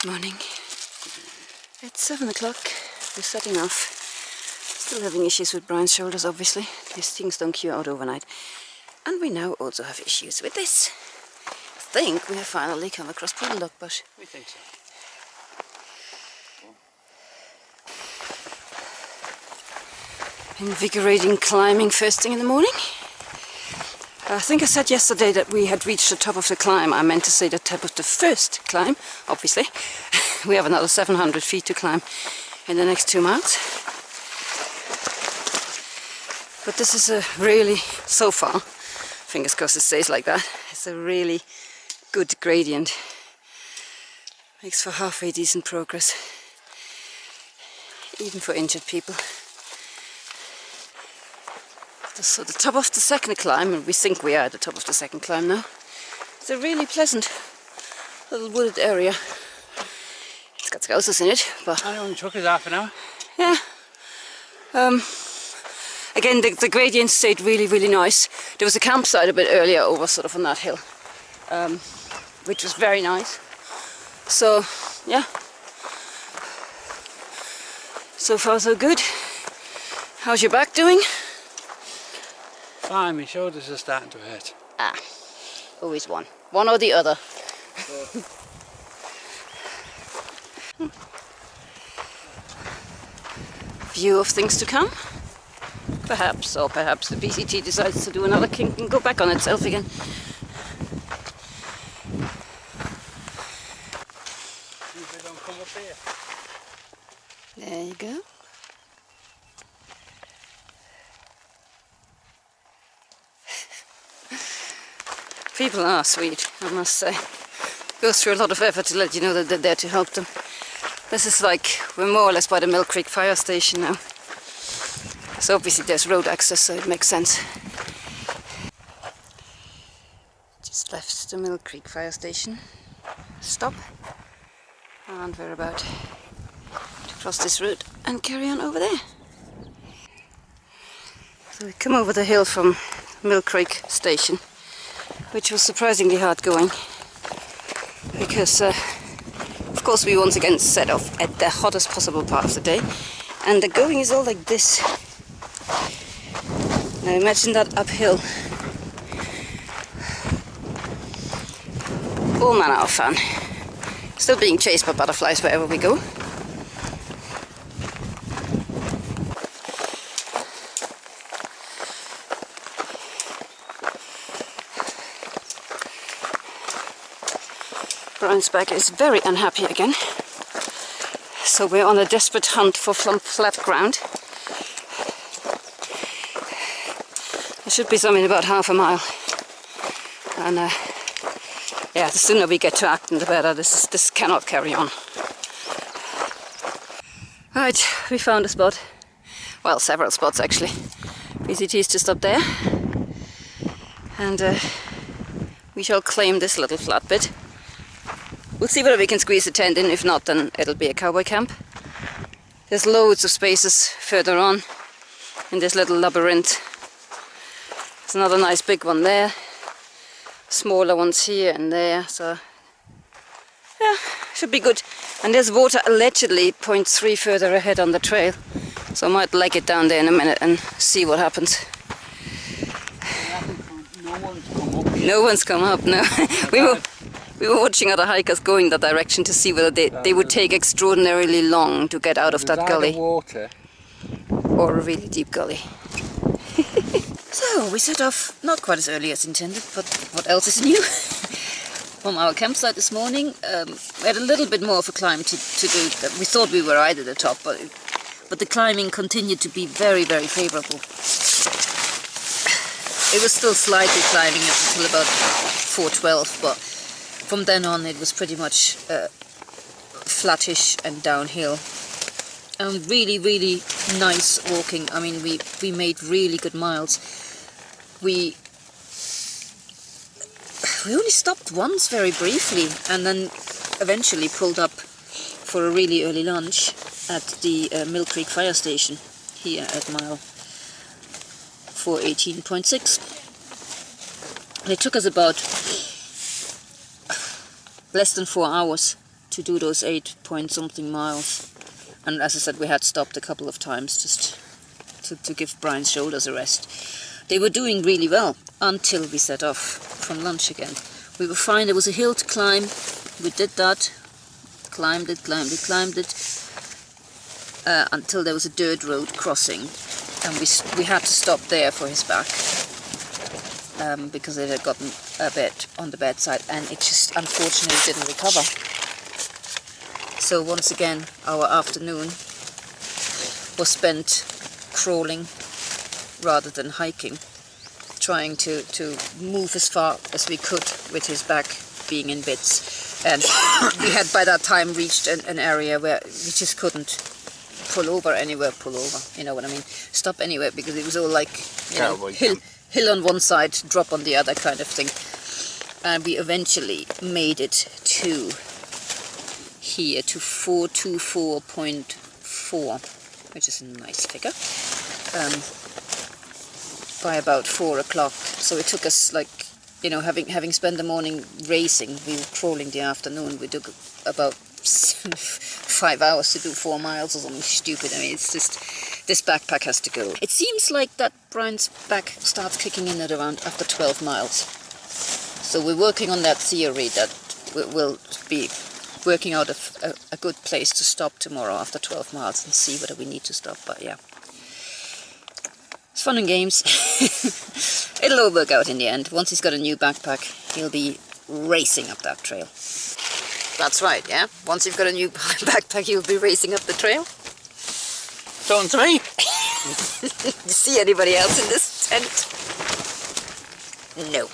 morning. It's 7 o'clock. We're setting off. Still having issues with Brian's shoulders, obviously. These things don't cure out overnight. And we now also have issues with this. I think we have finally come across Puddle Bush. We think so. Invigorating climbing first thing in the morning. I think I said yesterday that we had reached the top of the climb. I meant to say the top of the first climb, obviously. We have another 700 feet to climb in the next 2 miles. But this is a really, so far, fingers crossed it stays like that, it's a really good gradient. Makes for halfway decent progress, even for injured people. So the top of the second climb, and we think we are at the top of the second climb now. It's a really pleasant little wooded area. It's got houses in it, but... I only took us half an hour. Yeah. Again, the gradient stayed really, really nice. There was a campsite a bit earlier over sort of on that hill, which was very nice. So, yeah. So far so good. How's your back doing? Fine, my shoulders are starting to hurt. Ah, always one. One or the other. View of things to come. Perhaps, or perhaps the PCT decides to do another kink and go back on itself again. See if they don't come up here. There you go. People are sweet, I must say. Goes through a lot of effort to let you know that they're there to help them. This is like, we're more or less by the Mill Creek fire station now. So obviously there's road access, so it makes sense. Just left the Mill Creek fire station. Stop. And we're about to cross this road and carry on over there. So we come over the hill from Mill Creek station, which was surprisingly hard going, because of course we once again set off at the hottest possible part of the day, and the going is all like this. Now imagine that uphill. All manner of fun. Still being chased by butterflies wherever we go. Brian's back is very unhappy again, so we're on a desperate hunt for flat ground. There should be some in about half a mile, and yeah, the sooner we get to Acton the better. This cannot carry on. Right, we found a spot, well, several spots actually. PCT is just up there, and we shall claim this little flat bit. We'll see whether we can squeeze the tent in. If not, then it'll be a cowboy camp. There's loads of spaces further on in this little labyrinth. There's another nice big one there, smaller ones here and there, so yeah, should be good. And there's water allegedly 0.3 further ahead on the trail, so I might leg it down there in a minute and see what happens. No one's come up here. No one's come up, no. We were watching other hikers going that direction to see whether they would take extraordinarily long to get out of that gully. Water. Or a really deep gully. So we set off, not quite as early as intended, but what else is new? From our campsite this morning. We had a little bit more of a climb to do. We thought we were right at the top, but the climbing continued to be very, very favourable. It was still slightly climbing up until about 4:12, but from then on it was pretty much flattish and downhill. And really, really nice walking. I mean, we made really good miles. We only stopped once very briefly, and then eventually pulled up for a really early lunch at the Mill Creek fire station here at mile 418.6. And it took us about less than 4 hours to do those 8-point-something miles. And as I said, we had stopped a couple of times just to give Brian's shoulders a rest. They were doing really well until we set off from lunch again. We were fine. There was a hill to climb. We did that. Climbed it until there was a dirt road crossing, and we had to stop there for his back because it had gotten a bit on the bad side, and it just unfortunately didn't recover. So once again, our afternoon was spent crawling rather than hiking, trying to move as far as we could with his back being in bits. And we had by that time reached an area where we just couldn't pull over anywhere, you know what I mean? Stop anywhere, because it was all like, you know, hill on one side, drop on the other kind of thing. And we eventually made it to here, to 424.4, which is a nice figure, by about 4 o'clock. So it took us, like, you know, having spent the morning racing, we were crawling the afternoon. We took about 5 hours to do 4 miles or something stupid. I mean, it's just, this backpack has to go. It seems like that Brian's back starts kicking in at around after 12 miles. So we're working on that theory that we'll be working out a good place to stop tomorrow after 12 miles and see whether we need to stop. But yeah, it's fun and games. It'll all work out in the end. Once he's got a new backpack, he'll be racing up that trail. That's right, yeah? Once you've got a new backpack, you'll be racing up the trail. Talking to me? See anybody else in this tent? No.